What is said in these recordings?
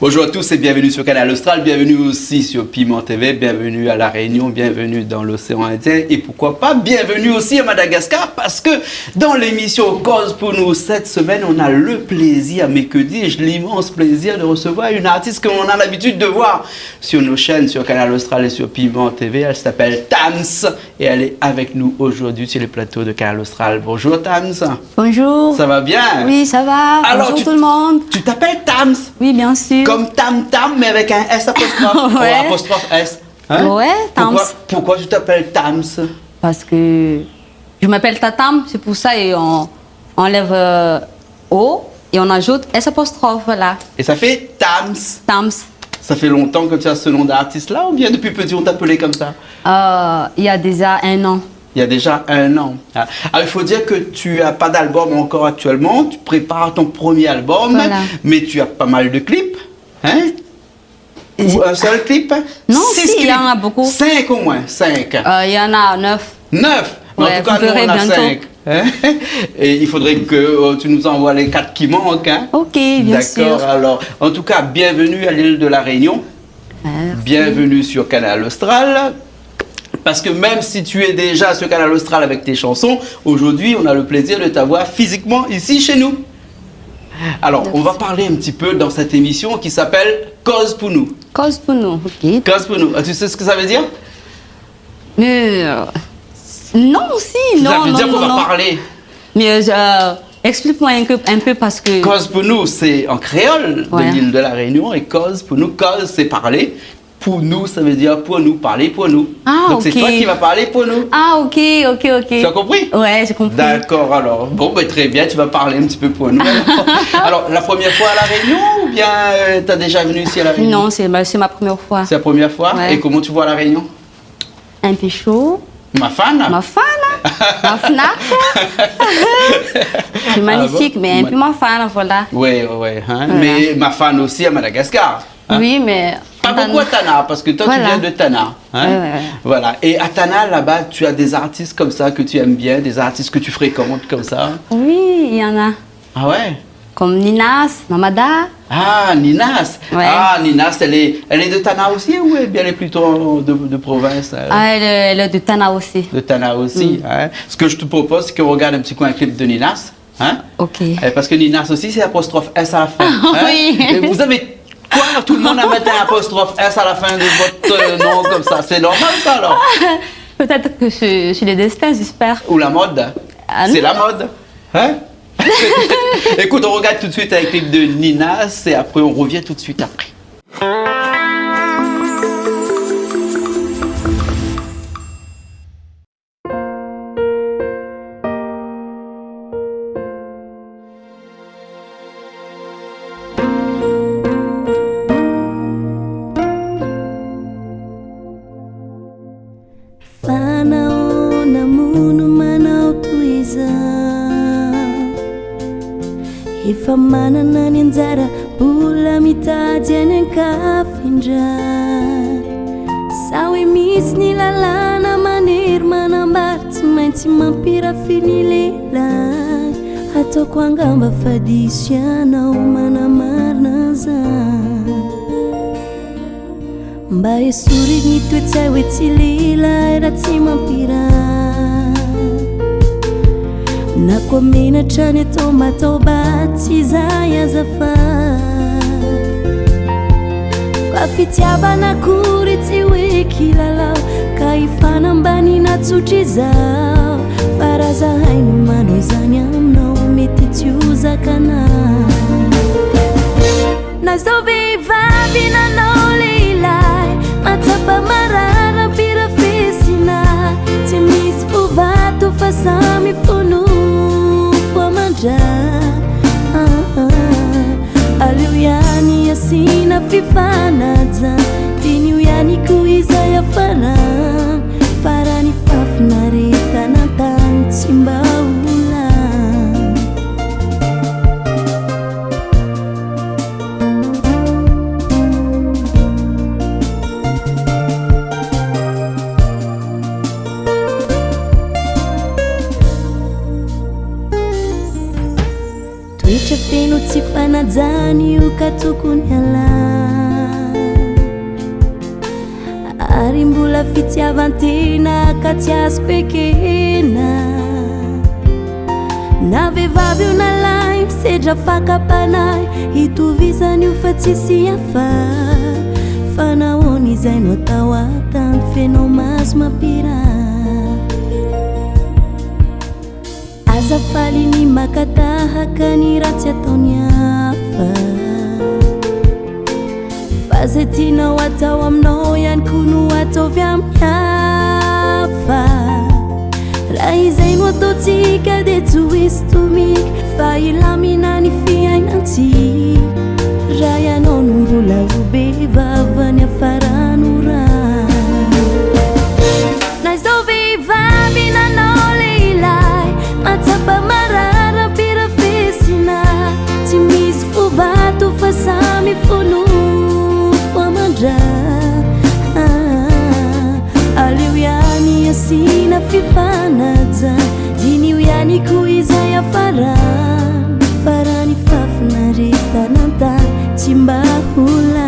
Bonjour à tous et bienvenue sur Canal Austral, bienvenue aussi sur Piment TV, bienvenue à La Réunion, bienvenue dans l'océan Indien et pourquoi pas bienvenue aussi à Madagascar parce que dans l'émission Cause pour nous cette semaine on a le plaisir, mais que dis-je, l'immense plaisir de recevoir une artiste que l'on a l'habitude de voir sur nos chaînes, sur Canal Austral et sur Piment TV. Elle s'appelle Tams et elle est avec nous aujourd'hui sur le plateau de Canal Austral. Bonjour Tams. Bonjour. Ça va bien? Oui, ça va. Alors, bonjour tout le monde. Tu t'appelles Tams? Oui, bien sûr. Comme Tam Tam, mais avec un S apostrophe. Ouais. Oh, apostrophe S. Hein? Ouais, Tams. Pourquoi tu t'appelles Tams? Parce que je m'appelle Tatam, c'est pour ça et on enlève O et on ajoute S apostrophe, voilà. Et ça fait Tams. Tams. Ça fait longtemps que tu as ce nom d'artiste-là ou bien depuis petit on t'appelait comme ça? Il y a déjà 1 an. Il y a déjà 1 an. Alors, il faut dire que tu n'as pas d'album encore actuellement. Tu prépares ton premier album, Voilà. mais tu as pas mal de clips. Hein? Ou un seul clip? Non, 6 si, il y clips. en a beaucoup. 5 au moins, 5. Il y en a 9. 9. En Ouais, tout cas, vous nous, verrez on a bientôt. 5. Hein? Et il faudrait que tu nous envoies les 4 qui manquent. Hein? Ok, bien sûr. D'accord, alors, en tout cas, bienvenue à l'île de la Réunion. Merci. Bienvenue sur Canal Austral. Parce que même si tu es déjà sur Canal Austral avec tes chansons, aujourd'hui, on a le plaisir de t'avoir physiquement ici chez nous. Alors, on va parler un petit peu dans cette émission qui s'appelle Cause pour nous. Cause pour nous, ok. Cause pour nous. Ah, tu sais ce que ça veut dire? Mais non, si, non, Ça veut non, dire qu'on non, va non. parler. Mais explique-moi un peu parce que... Cause pour nous, c'est en créole Ouais. de l'île de la Réunion. Et cause pour nous, cause, c'est parler. Pour nous, ça veut dire pour nous, parler pour nous. Ah, donc, c'est ok. toi qui vas parler pour nous. Ah, ok. Tu as compris? Ouais, j'ai compris. D'accord, alors. Bon, ben, très bien, tu vas parler un petit peu pour nous. Alors, la première fois à La Réunion ou bien tu as déjà venu ici à La Réunion? Non, c'est ma première fois. C'est la première fois? Ouais. Et comment tu vois La Réunion? Un peu chaud. Ma fan? Ma fan, ma fnac. C'est magnifique, bon? mais un peu ma fan, voilà. Oui, oui. Hein? Voilà. Mais ma fan aussi à Madagascar. Hein? Oui, mais... Pas beaucoup à Tana, parce que toi, Voilà. tu viens de Tana. Hein? Ouais. Voilà. Et à Tana, là-bas, tu as des artistes comme ça que tu aimes bien, des artistes que tu fréquentes comme ça. Oui, il y en a. Ah ouais? Comme Ninas, Mamada. Ah, Ninas. Ouais. Ah, Ninas, elle est de Tana aussi ou bien elle est plutôt de province? Elle est de Tana aussi. De Tana aussi. Hein? Ce que je te propose, c'est qu'on regarde un petit coup un clip de Ninas. Hein? Ok. Parce que Ninas aussi, c'est apostrophe S à la fin. Hein? Oui. Et vous avez quoi? Tout le monde a mis un apostrophe S à la fin de votre nom comme ça. C'est normal ça alors? Peut-être que c'est le destin, j'espère. Ou la mode? Ah, C'est non. la mode. Hein? Écoute, on regarde tout de suite un clip de Ninas et après on revient tout de suite après. Fanaona muno manao toy izao, efa manana ny anjara mbola mitady any ankafindray. Sa hoe misy ny lalàna maniry manambary tsy maintsy mampirafiny lehilahy. Ataoko angamba fa diso ianao manamarina zany, mba esoriny ny toetsay hoe tsy lehilahy raha tsy mampirahy. Na koa menatra ny atao matao batsy izay azafady, fa fitiavana akory tsy hoe kilalao ka hifanambanina tsotra izao. Fa raha zahay no manao izany aminao mety tsy ho zakanahy. Na zao vehivavy nanao lehilahy, matsapa marara pirafesina, tsy misy fovato fa samy fonofo amandray. Aleo ihany asina fifanaja, tian'io ihany koa izay afara. Farany fafinaretana tany tsy mba olany. Toetra feno tsy fanajany io ka tokony halany. mbola fitiavantena ka tsy azoko ekena na vehivavy io na lahy misedra fakapanay hitovizany io fa tsisy hafa fa nahoana izay no atao atany fenao maso mampira azafaly ny makatahaka ny ratsy ataony hafa fa zay tianao atao aminao ihany koa no ataovy amin'ny hafa raha izay no ataontsika dia tsy ho hisy tomika fa ilamina ny fiainantsika raha ianao no mbola ho behivavany afarano raha na izao vehivavy nanao lehilahy matsapa marara pirafesina tsy misy fovato fa samy fonofo amandra aleo ihany asina fifanaja dinio ihany koa izay afarany farany fafinaretanantany tsy mba hola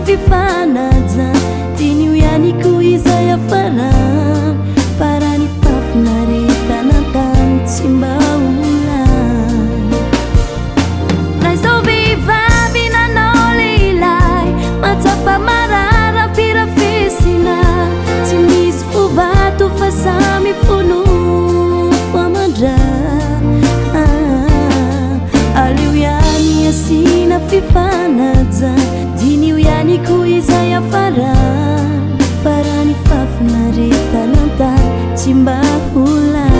fifanaja tinio ihany koa izay afarany farany fafinaretanantany tsy mba olany na izao vehivavy nanao lehilahy matsapa marara pirafesina tsy misy fovato fa samy fonofo amandra aleo ihany asina fifanaja dinio ihany koa izay afarany farany fafinaretanantany tsy mba olany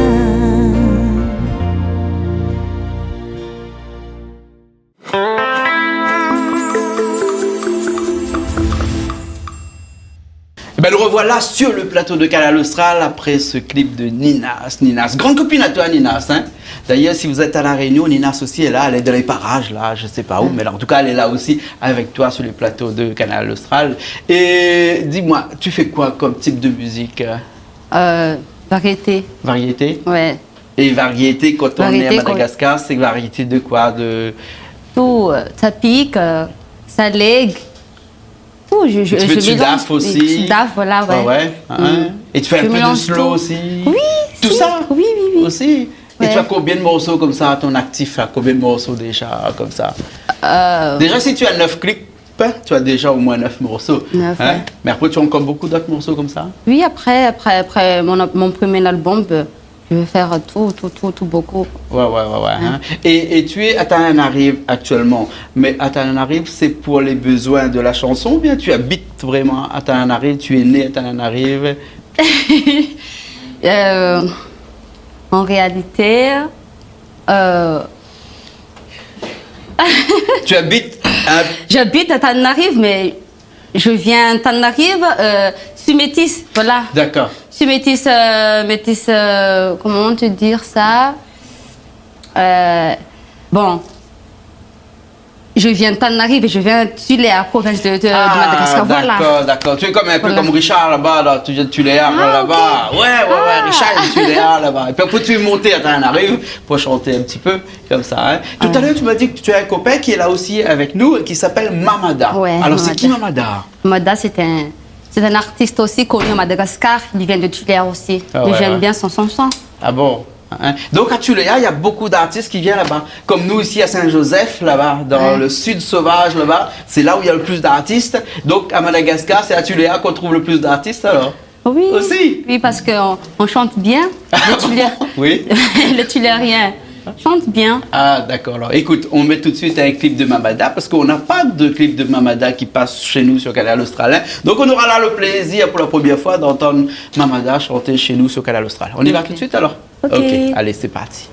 Ben, le revoilà sur le plateau de Canal Austral après ce clip de Ninas. Ninas, grande copine à toi Ninas. Hein? D'ailleurs, si vous êtes à La Réunion, Ninas aussi est là, elle est dans les parages là, je sais pas où, mais là, en tout cas, elle est là aussi avec toi sur le plateau de Canal Austral. Et dis-moi, tu fais quoi comme type de musique? Variété. Variété? Ouais. Et variété, quand on est à Madagascar, c'est variété de quoi? De... Tout, ça pique, ça lègue. Tu fais du daf aussi. Daf, voilà, ouais. Ouais. Et tu fais un peu de slow aussi. Oui. Tout si. ça. Oui. Aussi. Ouais. Et tu as combien de morceaux comme ça à ton actif là? Combien de morceaux déjà comme ça? Déjà, si tu as 9 clips, tu as déjà au moins 9 morceaux. 9, hein? ouais. Mais après, tu as encore beaucoup d'autres morceaux comme ça? Oui, après mon premier album, je vais faire tout beaucoup. Ouais. Hein? Et tu es à Tananarive actuellement. Mais à Tananarive, c'est pour les besoins de la chanson ou bien tu habites vraiment à Tananarive? Tu es né à Tananarive? En réalité, tu habites j'habite à Tananarive, mais je viens à Tananarive, je suis métisse, voilà. D'accord. Je suis métisse, comment te dire ça? Bon, je viens de Tananarive et je viens de Tuléar, province de Madagascar, voilà. D'accord. Tu es comme un peu comme Richard là-bas, là. Tu viens de Tuléar là-bas. Okay. Ouais, Richard est de Tuléar là-bas. Et puis après tu es monté à Tananarive pour chanter un petit peu comme ça. Hein. Tout à l'heure tu m'as dit que tu as un copain qui est là aussi avec nous et qui s'appelle Mamada. Ouais, alors c'est qui Mamada? Mamada c'est un artiste aussi connu à Madagascar, il vient de Tuléar aussi. J'aime bien son son. Ah bon? Hein? Donc à Tuléar, il y a beaucoup d'artistes qui viennent là-bas. Comme nous ici à Saint-Joseph, là-bas, dans le sud sauvage, là-bas, c'est là où il y a le plus d'artistes. Donc à Madagascar, c'est à Tuléar qu'on trouve le plus d'artistes alors? Oui. Aussi? Oui, parce qu'on chante bien. Oui. Les Tuléariens chantent bien. Ah d'accord, alors écoute, on met tout de suite un clip de Mamada parce qu'on n'a pas de clip de Mamada qui passe chez nous sur Canal Austral. Donc on aura là le plaisir pour la première fois d'entendre Mamada chanter chez nous sur Canal Austral. On y va tout de suite alors? Ok. Allez, c'est parti.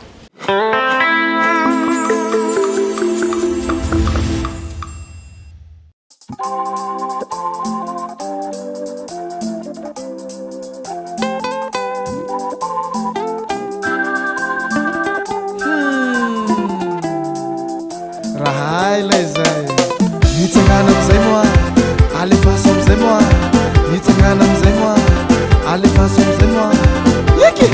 raha ilay zay mitsangana amizay moa alefaso amizay moa mitsangana amizay moa alefaso amizay moa iky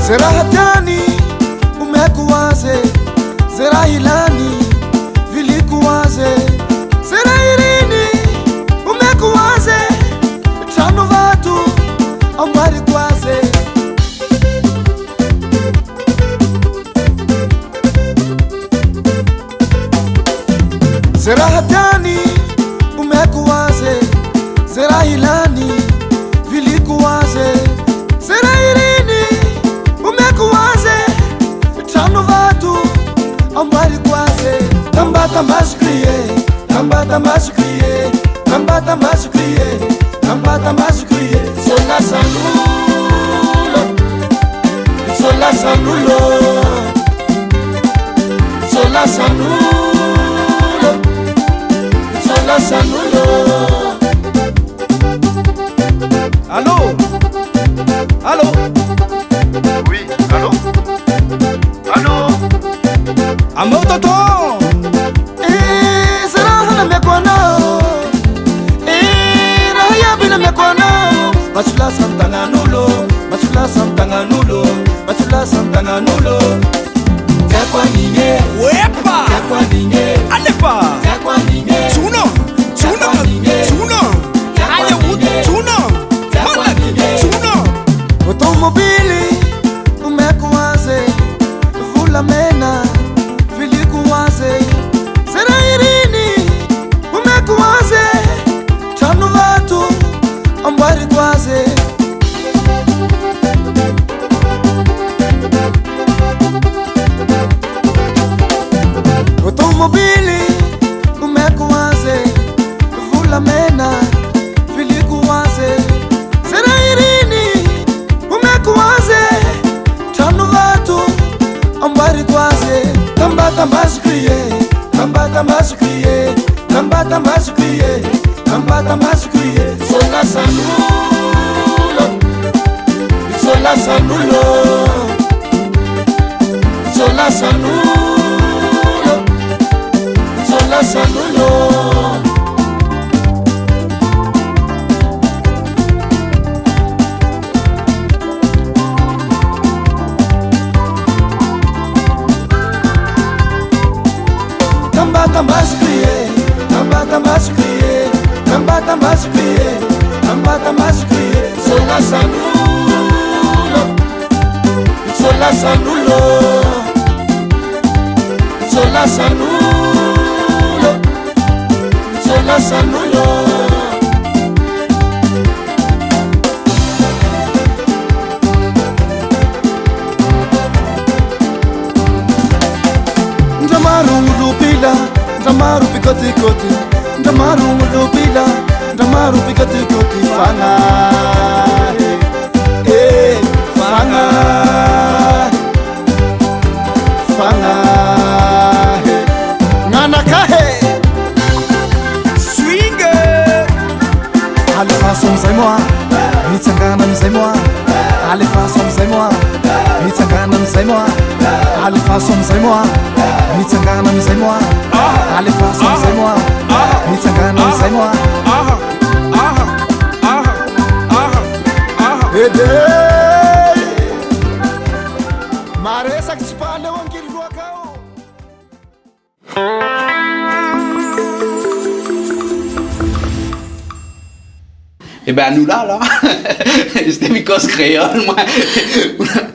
zay raha tiany omeko azy zay raha ilany viliko azy zay raha iriny omeko azy trano vato ambariko azy zay raha tiany omeko azy zay raha ilany viliko azy zay raha iriny omeko azy trano vato ambariko azy tambatambazo crie tambatambazo crie tambatambazo crie tambatambazo crie solasanulo solasanulo solasanulo solasanulo allô allô oui allô allô amor tonton sarahana mekwana rahayabina mekwana masula santanganulo masula santanganulo masula santanganulo zakwaninge wepa zakwaninge alefa zakwaninge tuno tuno tuno aye tuno zakwaninge tuno automobili umekuaze vula mena vilikuaze zera irini umekuaze tanu vatu ambari kwaze automobili umekuaze vula mena vilikuaze zera irini umekuaze tanu vatu ambari kwaze tambatambazo crie tambatambazo crie tambatambazo crie tambatambazo crie solasanulo solasanulo solasanulo solasanulo tambatambazo crie tambatambazo crie tambatambazo crie tambatambazo crie solasanulo solasanulo solasanulo solasanulo ndamaru mulupila ndamaru pikotikoti ndamaru mulupila ndamaru pikotikoti fanga fanga fanga nanakahe swing alefaso amizay moa mitsangana amizay moa alefaso amizay moa mitsangana amizay moa alefaso amizay moa mitsangana amizay moa alefaso amizay moa mitsangana amizay moa ede maresaky tsy paleo ankily loaka ao Et ben nous là, c'était Mykos Créole, moi,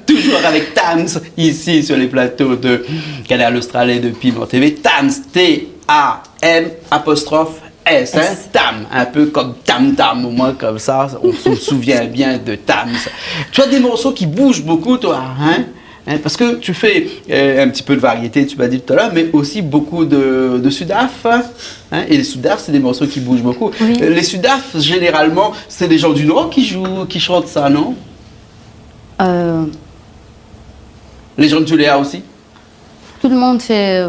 toujours avec Tams, ici sur les plateaux de Canal Austral et de Piment TV. Tams, T-A-M apostrophe S, hein? Tam, un peu comme Tam Tam, au moins comme ça, on se souvient bien de Tams. Tu as des morceaux qui bougent beaucoup, toi, hein? Parce que tu fais un petit peu de variété, tu m'as dit tout à l'heure, mais aussi beaucoup de sudaf. Hein, et les sudaf, c'est des morceaux qui bougent beaucoup. Oui. Les sudaf, généralement, c'est des gens du Nord qui chantent ça, non? Les gens de Tuléa aussi? Tout le monde fait...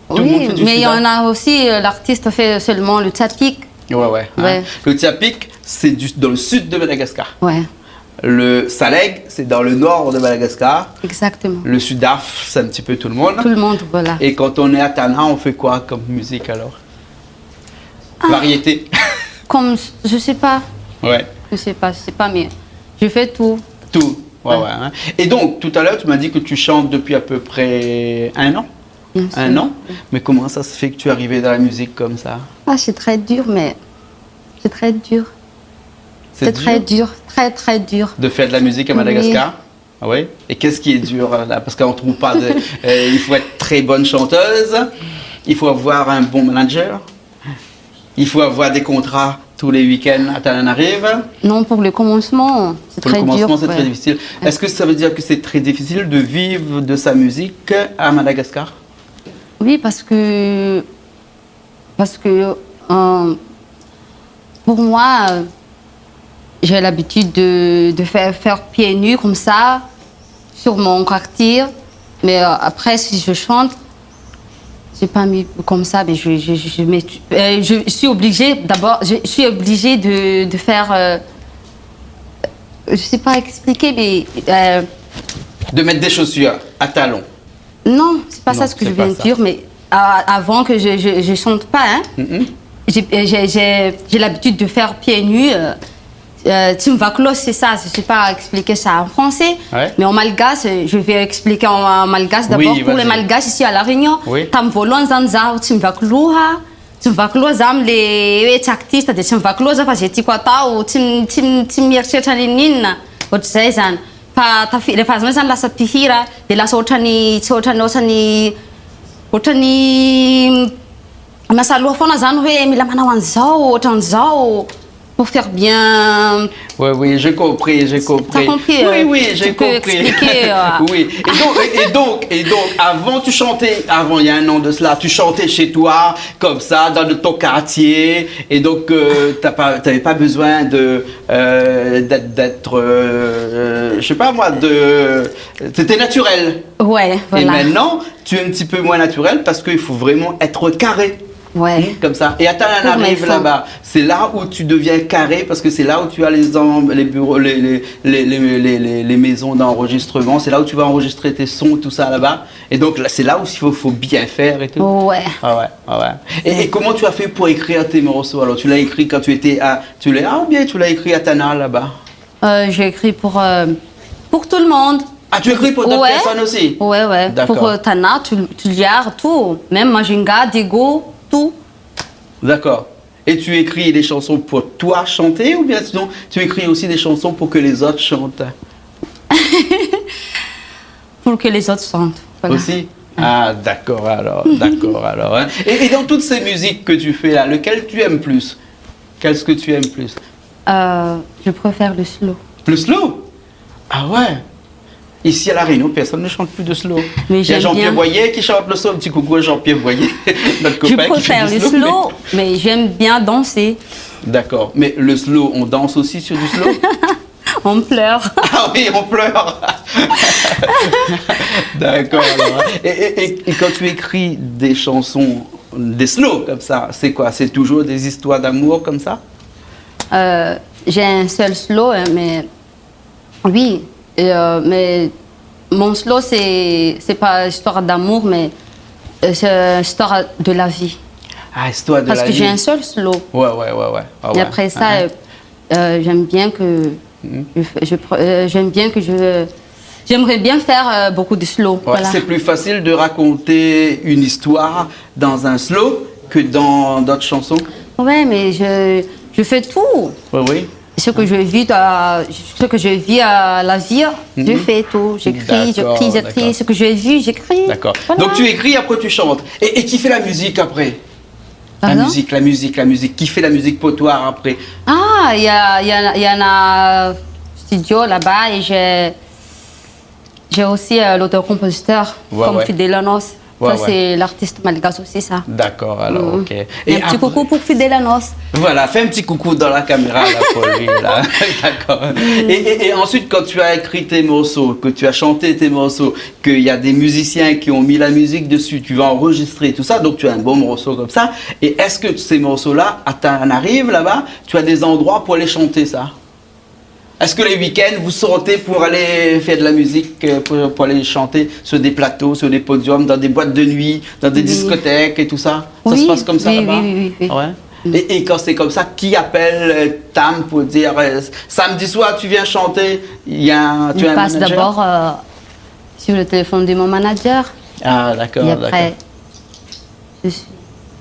Oui, mais il y en a aussi, l'artiste fait seulement le tchapik. Ouais. Hein. Le tchapik, c'est dans le sud de Madagascar. Ouais. Le Saleg, c'est dans le nord de Madagascar. Exactement. Le Sudaf, c'est un petit peu tout le monde. Tout le monde, voilà. Et quand on est à Tana, on fait quoi comme musique alors? Variété. Comme, je sais pas, Ouais, je sais pas, mais je fais tout. tout. Ouais, Ouais. ouais, hein. Et donc, tout à l'heure, tu m'as dit que tu chantes depuis à peu près 1 an? Bien sûr. 1 an? Mais comment ça se fait que tu es arrivé dans la musique comme ça? Ah, c'est très dur, mais c'est très dur. C'est très dur, très très dur. de faire de la musique à Madagascar? Ah oui? Et qu'est-ce qui est dur là? Parce qu'on ne trouve pas de... il faut être très bonne chanteuse, il faut avoir un bon manager, il faut avoir des contrats tous les week-ends à Tananarive. Non, pour le commencement, c'est Pour le très dur. commencement, c'est très ouais. difficile. Est-ce que ça veut dire que c'est très difficile de vivre de sa musique à Madagascar? Oui, parce que pour moi, j'ai l'habitude de faire pieds nus comme ça sur mon quartier. Mais après, si je chante, c'est pas mieux comme ça. Mais je suis obligée d'abord, je suis obligée de faire. Je sais pas expliquer, mais De mettre des chaussures à talons. non, c'est pas Non, ça ce que c'est je viens pas de ça. dire. Mais avant que je chante pas, hein, Mhm. j'ai l'habitude de faire pieds nus. Timvaklo, c'est ça. Je ne sais pas expliquer ça en français. Ouais. Mais en malgache, je vais expliquer en malgache d'abord. Oui, Pour les vas-y. malgaches ici à La Réunion, Oui. Tamvolon Zanzao, Timvakloha. Timvaklo zam les artistes de Timvaklo za fa zay tiako atao tsy mieritreritra ny ninona ohatr'izay zany fa rehefa azy zany lasa mpihira dia lasa ohatrany miasa loha foana zany hoe mila manao an'izao ohatran'izao pour faire bien. Oui, oui, j'ai compris, j'ai compris. T'as compris, Oui, oui, j'ai tu peux compris. expliquer, Oui. Et donc, avant tu chantais, avant il y a 1 an de cela, tu chantais chez toi, comme ça, dans ton quartier, et donc t'avais pas besoin d'être, je sais pas moi, c'était naturel. Ouais, voilà. Et maintenant, tu es un petit peu moins naturel parce qu'il faut vraiment être carré. Ouais. Comme ça. Et à Tananarive Pour mes là-bas, c'est là où tu deviens carré parce que c'est là où tu as les bureaux, les maisons d'enregistrement. C'est là où tu vas enregistrer tes sons, tout ça là-bas. Et donc là, c'est là où il faut bien faire et tout. Ouais. Ah ouais, ah ouais. Et comment tu as fait pour écrire tes morceaux? Alors tu l'as écrit quand tu étais à Tuléa ou bien tu l'as écrit à Tana là-bas? J'ai écrit pour tout le monde. Ah, tu écris pour d'autres Ouais. personnes aussi? Ouais, ouais. D'accord. Pour Tana, Tuliar, tout. Même Majinga, Digo, tout. D'accord. Et tu écris des chansons pour toi chanter ou bien sinon tu écris aussi des chansons pour que les autres chantent Pour que les autres chantent. Voilà. aussi? Ah, d'accord alors, d'accord alors. Hein. Et dans toutes ces musiques que tu fais là, lequel tu aimes plus? Qu'est-ce que tu aimes plus? Je préfère le slow. Le slow? Ah ouais. Ici à La Réunion, personne ne chante plus de slow. Mais Il y a j'aime Jean-Pierre bien. Boyer qui chante le slow. Un petit coucou à Jean-Pierre Boyer, notre Je copain qui fait préfère du le slow, mais j'aime bien danser. D'accord. Mais le slow, on danse aussi sur du slow? On pleure. Ah oui, on pleure. D'accord. Alors. Et quand tu écris des chansons, des slow comme ça, c'est quoi? C'est toujours des histoires d'amour comme ça? J'ai un seul slow, hein, mais oui. Mais mon slow, c'est pas histoire d'amour, mais c'est histoire de la vie. Ah, histoire de Parce la que vie. j'ai un seul slow. Ouais, ouais, ouais, ouais. Ah Et ouais. après ça, Ah, j'aime bien que j'aimerais bien faire beaucoup de slow. ouais, Voilà. c'est plus facile de raconter une histoire dans un slow que dans d'autres chansons. Ouais, mais je fais tout. Oui, oui. Ce que je vis à la vie, je fais tout. J'écris, D'accord, j'écris. d'accord. Ce que j'ai vu, j'écris. D'accord. Voilà. Donc tu écris, après tu chantes. Et qui fait la musique après? Pardon? La musique. Qui fait la musique pour toi après? Ah, il y en a un studio là-bas et j'ai aussi l'auteur-compositeur Ouais, comme ouais. Fidelanos. Ouais, Ça, ouais. c'est l'artiste malgache aussi, ça. D'accord, alors, ok. Un petit après- coucou pour Fidelanos. Voilà, fais un petit coucou dans la caméra là pour lui là. D'accord. Et ensuite, quand tu as écrit tes morceaux, que tu as chanté tes morceaux, qu'il y a des musiciens qui ont mis la musique dessus, tu vas enregistrer tout ça, donc tu as un bon morceau comme ça. Et est-ce que ces morceaux-là, à Tananarive là-bas, tu as des endroits pour les chanter ça? Est-ce que les week-ends, vous sortez pour aller faire de la musique, pour aller chanter sur des plateaux, sur des podiums, dans des boîtes de nuit, dans des discothèques et tout ça? Ça se passe comme ça là-bas? Oui. Ouais. Et quand c'est comme ça, qui appelle Tam pour dire samedi soir tu viens chanter? Tu as un manager? Je passe d'abord sur le téléphone de mon manager. Ah d'accord. Et après, je suis...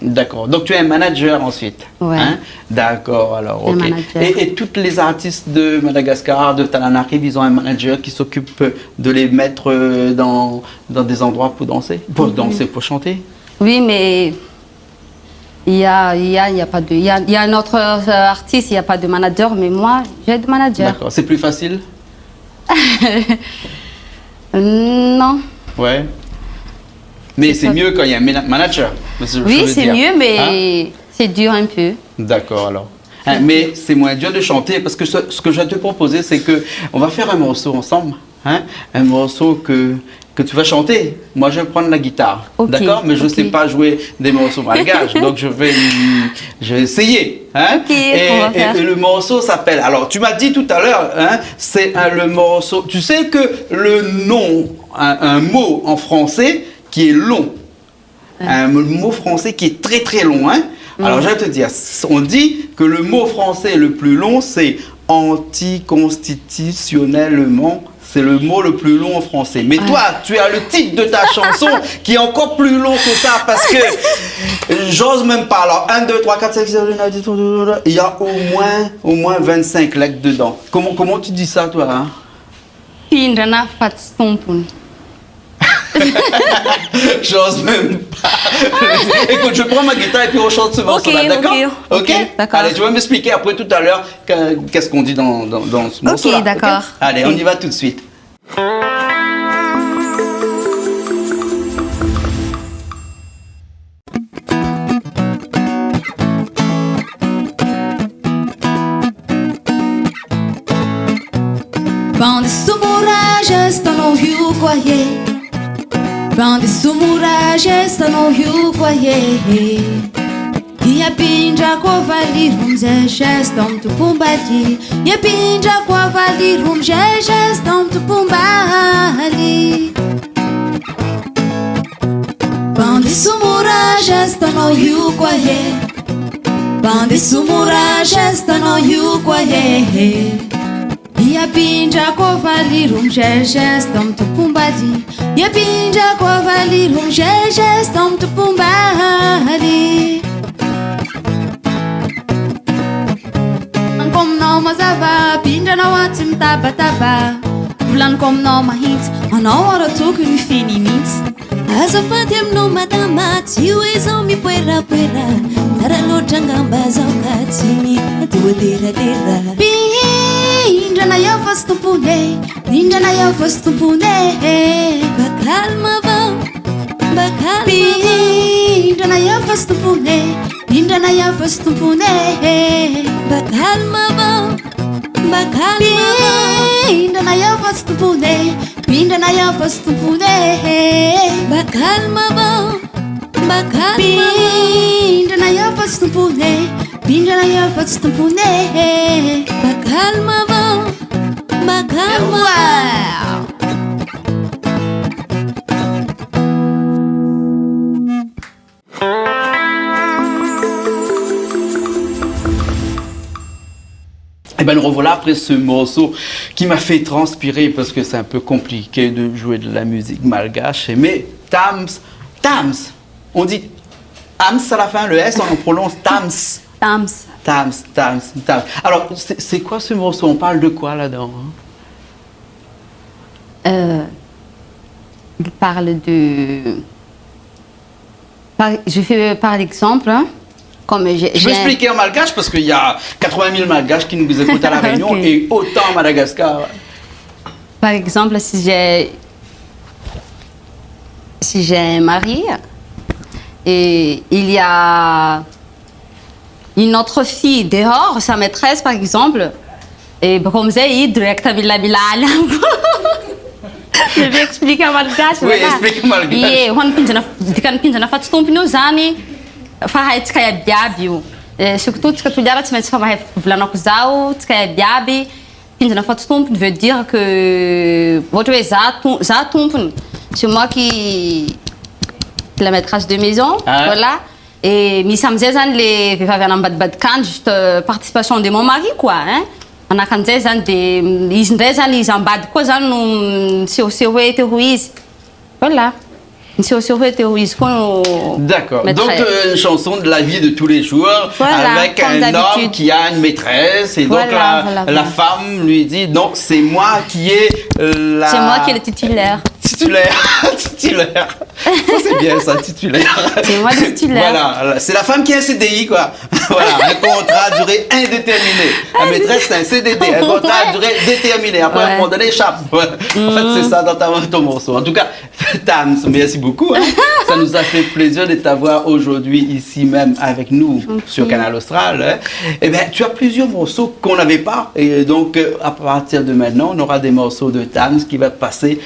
D'accord. Donc tu es un manager ensuite. Ouais. Hein? D'accord, alors, Un ok. manager. Et toutes les artistes de Madagascar, de Tananarive, ils ont un manager qui s'occupe de les mettre dans des endroits pour danser, pour chanter? Oui, mais il y a pas de... Il y a un autre artiste, il n'y a pas de manager, mais moi, j'ai de manager. D'accord. C'est plus facile? Non. Ouais. Mais c'est mieux quand il y a un manager. Oui, c'est mieux, mais c'est dur un peu. D'accord, alors. Hein, mais c'est moins dur de chanter parce que ce que je vais te proposer, c'est que on va faire un morceau ensemble. Hein, un morceau que tu vas chanter. Moi, je vais prendre la guitare. Okay, d'accord? Mais je ne sais pas jouer des morceaux malgaches. Donc, je vais essayer. Hein? Et le morceau s'appelle... Alors, tu m'as dit tout à l'heure, hein, c'est le morceau... Tu sais que le nom, un mot en français qui est long, un mot français qui est très très long. Hein? Alors, je vais te dire, on dit que le mot français le plus long, c'est anticonstitutionnellement. C'est le mot le plus long en français. Mais toi, tu as le titre de ta chanson qui est encore plus long que ça parce que j'ose même pas. Alors, 1, 2, 3, 4, 5, 6, 7, 8, 9, 10, 11, 12, il y a au moins 25 lettres dedans. Comment tu dis ça, toi? Hein? Pindrana fatstompun. J'ose même pas. Écoute, je prends ma guitare et puis on chante ce morceau-là, d'accord? Ok, d'accord. Allez, tu vas m'expliquer après tout à l'heure qu'est-ce qu'on dit dans ce morceau-là. Ok, d'accord. Okay? Allez, on y va tout de suite. Bande sumurage stanno rio kwaye. Bande sumurage stanno rio kwaye. Ia pinja kwa valir rumzeje stam tu pumbati. Ia pinja kwa valir rumzeje stam tu pumbali. Bande sumurage stanno rio kwaye. Bande sumurage stanno rio kwaye. Ia pinja kwa valir rumzeje stam tu pumbati. Ia pinja kwa valir rumzeje stam tu pumbali. Kom no mazava, pinja no atim taba taba. Vlan kom no mahit, anao ora tokony finy mihitsy. Azafady aminao matamati, io izao mipoera poera. Naraloatra angamba zao ka tsy mitady ho pindrana iaho fa sy tompone, pindrana iaho fa sy tompone. Mba kalma vao, mba kalma pindrana iaho fa sy tompone, pindrana iaho fa sy tompone. Mba kalma vao, mba kalma vao. Pindrana iaho fa sy tompone, pindrana iaho fa sy tompone. Mba kalma vao, mba kalma vao. Pindrana iaho fa sy tompone, pindrana iaho fa sy tompone. Mba kalma vao, mba kalma vao. Et ben nous revoilà après ce morceau qui m'a fait transpirer parce que c'est un peu compliqué de jouer de la musique malgache. Mais Tams, on dit Tams à la fin, le S on prononce Tams. Tams. Alors c'est quoi ce morceau? On parle de quoi là-dedans? Il parle de... Je fais par exemple... Comme je vais expliquer en malgache parce qu'il y a 80 000 malgaches qui nous écoutent à La Réunion okay. Et autant à Madagascar. Par exemple, si j'ai un mari et il y a une autre fille dehors, sa maîtresse par exemple, et comme ça, il direct à Villa. Je vais expliquer en malgache. Oui, explique en malgache. Et on pinjana fatstompino zany. Fahaitsika iabiaby io surtout tsika toliara tsy maintsy fa mahay volanako zao tsika iabiaby Pindana Fatotompon veut dire que za tompon. C'est moi qui la maîtresse de maison, voilà. Et misy amizay zany le vehivavy anambadibadikany juste participation de mon mari quoi, hein. Anakan'izay zany de izy ndray zany izy ambady koa zany no nisehoseho hoe teo izy. Voilà. D'accord. Donc une chanson de la vie de tous les jours, voilà, avec un homme qui a une maîtresse et voilà, donc la femme lui dit donc c'est moi qui ai la... C'est moi qui est le titulaire. Titulaire. C'est bien ça, titulaire. C'est moi le titulaire. Voilà, c'est la femme qui a un CDI quoi. Voilà, un contrat à durée indéterminée. La maîtresse c'est un CDD, un contrat à durée déterminée. Après à un moment donné, échappe. En fait c'est ça dans ton morceau. En tout cas, Tams, merci beaucoup. Hein. Ça nous a fait plaisir de t'avoir aujourd'hui ici même avec nous sur Canal Austral. Hein. Eh bien, tu as plusieurs morceaux qu'on n'avait pas. Et donc, à partir de maintenant, on aura des morceaux de Tams qui va passer,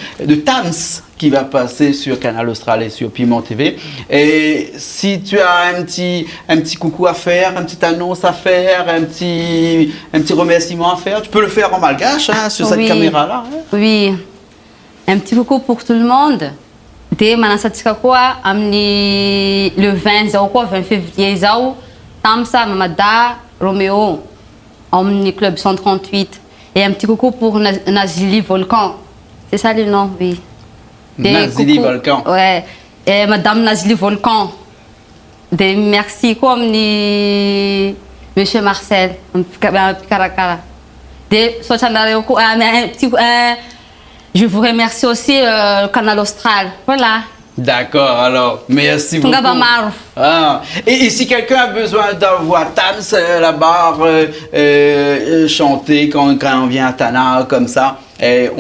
qui va passer sur Canal Austral et sur Piment TV. Et si tu as un petit coucou à faire, une petite annonce à faire, un petit remerciement à faire, tu peux le faire en malgache hein, sur cette caméra-là. Hein. Oui, un petit coucou pour tout le monde. Dès manasatsika koa amin'ny le 20 zao koa 20 février zao Tamsa Mamada Roméo amin'ny club 138 et un petit coucou pour Nazili Volcan. C'est ça le nom, oui. Nazili Volcan. Ouais. Et madame Nazili Volcan. Des merci quoi amin'ny monsieur Marcel Karakara. Des soçanare ko un petit je vous remercie aussi Canal Austral. Voilà. D'accord, alors, merci beaucoup. Ah. Et si quelqu'un a besoin d'avoir Tams là-bas, chanter quand on vient à Tana, comme ça, et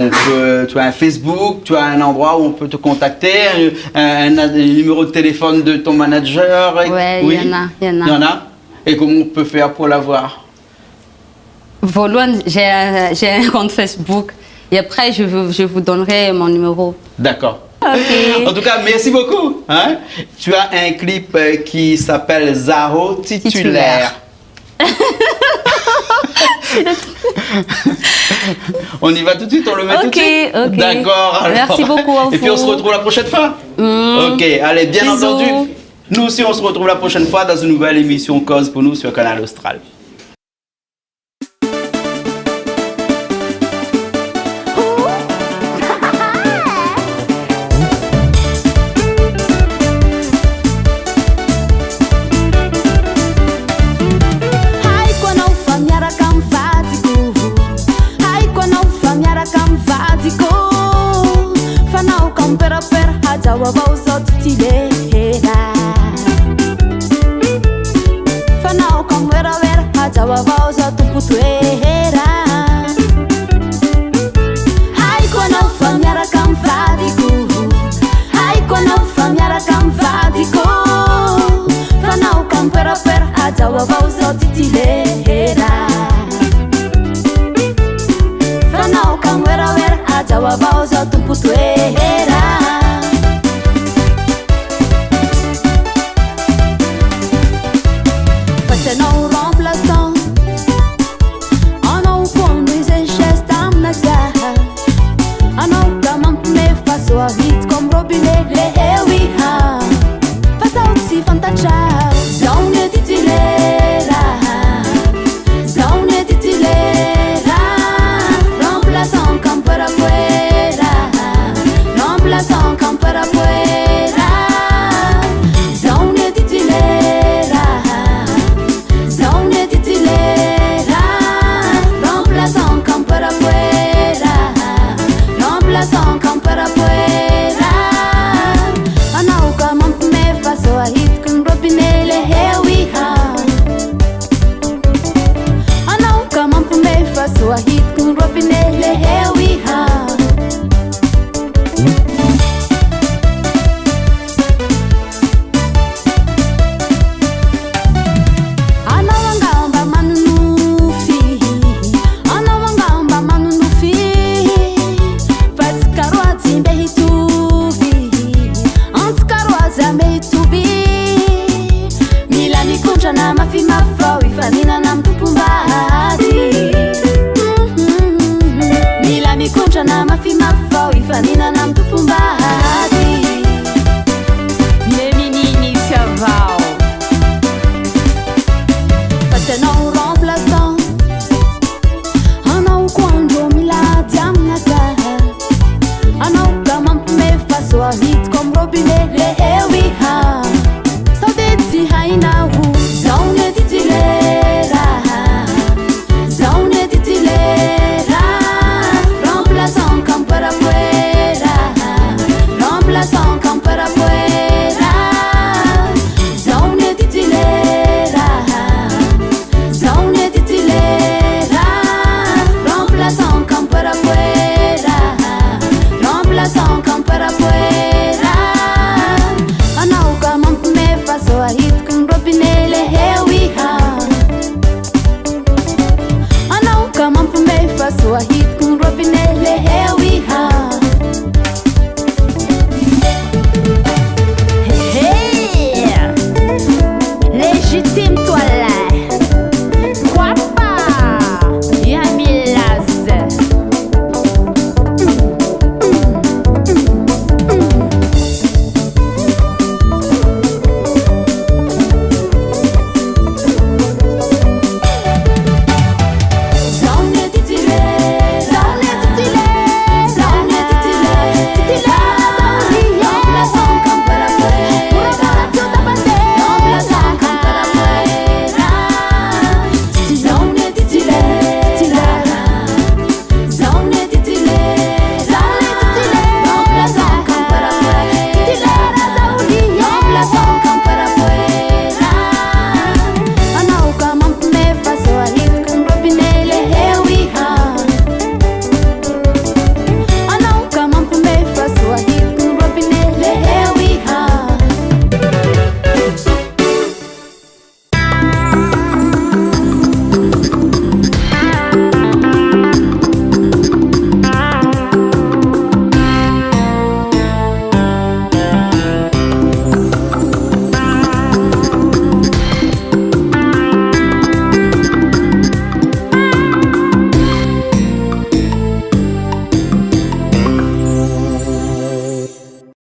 tu as un Facebook, tu as un endroit où on peut te contacter, un numéro de téléphone de ton manager. Ouais, oui, il y en a. Et comment on peut faire pour l'avoir? J'ai un compte Facebook. Et après, je vous donnerai mon numéro. D'accord. Okay. En tout cas, merci beaucoup. Hein? Tu as un clip qui s'appelle Zaho Titulaire. On y va tout de suite, on le met tout de suite. Ok. D'accord. Merci beaucoup à vous. Et puis on se retrouve la prochaine fois. Ok, allez, bien Bisous. entendu. Nous aussi, on se retrouve la prochaine fois dans une nouvelle émission Cause pour nous sur Canal Austral. Swahili kun robinele hewi ha mihoatrana mafy mafy vao ifaninana